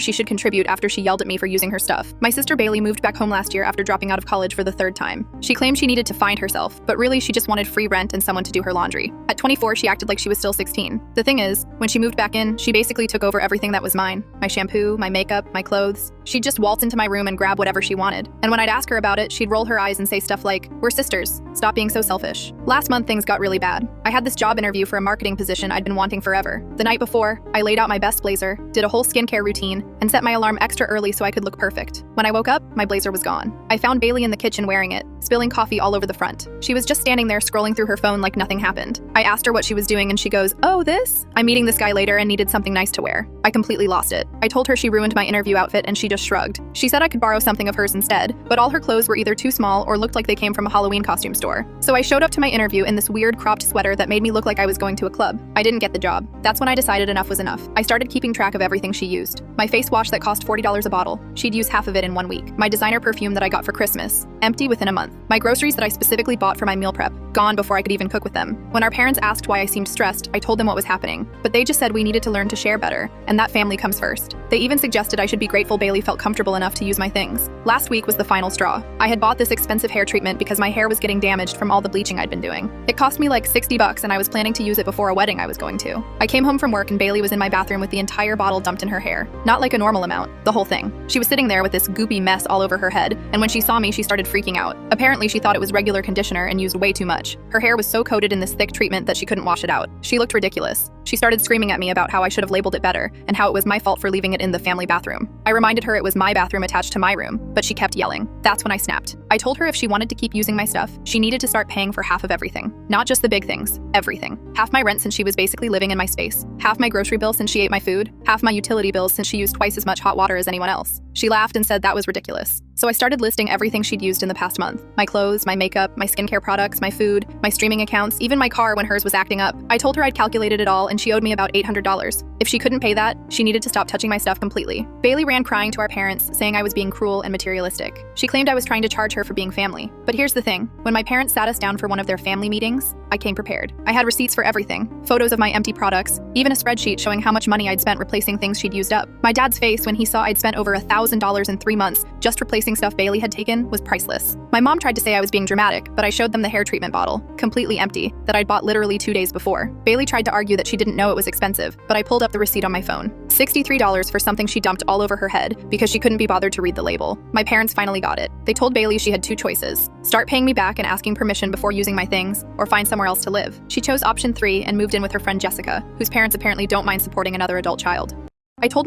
she should contribute after she yelled at me for using her stuff. My sister Bailey moved back home last year after dropping out of college for the third time. She claimed she needed to find herself, but really she just wanted free rent and someone to do her laundry. At 24, she acted like she was still 16. The thing is, when she moved back in, she basically took over everything that was mine. My shampoo, my makeup, my clothes. She'd just waltz into my room and grab whatever she wanted. And when I'd ask her about it, she'd roll her eyes and say stuff like, "We're sisters. Stop being so selfish." Last month, things got really bad. I had this job interview for a marketing position I'd been wanting forever. The night before, I laid out my best blazer, did a whole skincare routine, and set my alarm extra early so I could look perfect. When I woke up, my blazer was gone. I found Bailey in the kitchen wearing it, spilling coffee all over the front. She was just standing there scrolling through her phone like nothing happened. I asked her what she was doing and she goes, "Oh, this? I'm meeting this guy later and needed something nice to wear." I completely lost it. I told her she ruined my interview outfit and she just shrugged. She said I could borrow something of hers instead, but all her clothes were either too small or looked like they came from a Halloween costume store. So I showed up to my interview in this weird cropped sweater that made me look like I was going to a club. I didn't get the job. That's when I decided enough was enough. I started keeping track of everything she used. My face wash that cost $40 a bottle, she'd use half of it in 1 week. My designer perfume that I got for Christmas, empty within a month. My groceries that I specifically bought for my meal prep, gone before I could even cook with them. When our parents asked why I seemed stressed, I told them what was happening, but they just said we needed to learn to share better, and that family comes first. They even suggested I should be grateful Bailey felt comfortable enough to use my things. Last week was the final straw. I had bought this expensive hair treatment because my hair was getting damaged from all the bleaching I'd been doing. It cost me like $60 and I was planning to use it before a wedding I was going to. I came home from work and Bailey was in my bathroom with the entire bottle dumped in her hair. Not like a normal amount, the whole thing. She was sitting there with this goopy mess all over her head, and when she saw me, she started freaking out. Apparently, she thought it was regular conditioner and used way too much. Her hair was so coated in this thick treatment that she couldn't wash it out. She looked ridiculous. She started screaming at me about how I should have labeled it better and how it was my fault for leaving it in the family bathroom. I reminded her it was my bathroom attached to my room, but she kept yelling. That's when I snapped. I told her if she wanted to keep using my stuff, she needed to start paying for half of everything. Not just the big things, everything. Half my rent since she was basically living in my space. Half my grocery bill since she ate my food. Half my utility bills since she used twice as much hot water as anyone else. She laughed and said that was ridiculous. So I started listing everything she'd used in the past month. My clothes, my makeup, my skincare products, my food, my streaming accounts, even my car when hers was acting up. I told her I'd calculated it all and she owed me about $800. If she couldn't pay that, she needed to stop touching my stuff completely. Bailey ran crying to our parents, saying I was being cruel and materialistic. She claimed I was trying to charge her for being family. But here's the thing. When my parents sat us down for one of their family meetings, I came prepared. I had receipts for everything, photos of my empty products, even a spreadsheet showing how much money I'd spent replacing things she'd used up. My dad's face when he saw I'd spent over $1,000 in 3 months just replacing stuff Bailey had taken was priceless. My mom tried to say I was being dramatic, but I showed them the hair treatment bottle, completely empty, that I'd bought literally 2 days before. Bailey tried to argue that she didn't know it was expensive, but I pulled up the receipt on my phone. $63 for something she dumped all over her head because she couldn't be bothered to read the label. My parents finally got it. They told Bailey she had 2 choices: start paying me back and asking permission before using my things, or find somewhere else to live. She chose option 3 and moved in with her friend Jessica, whose parents apparently don't mind supporting another adult child. I told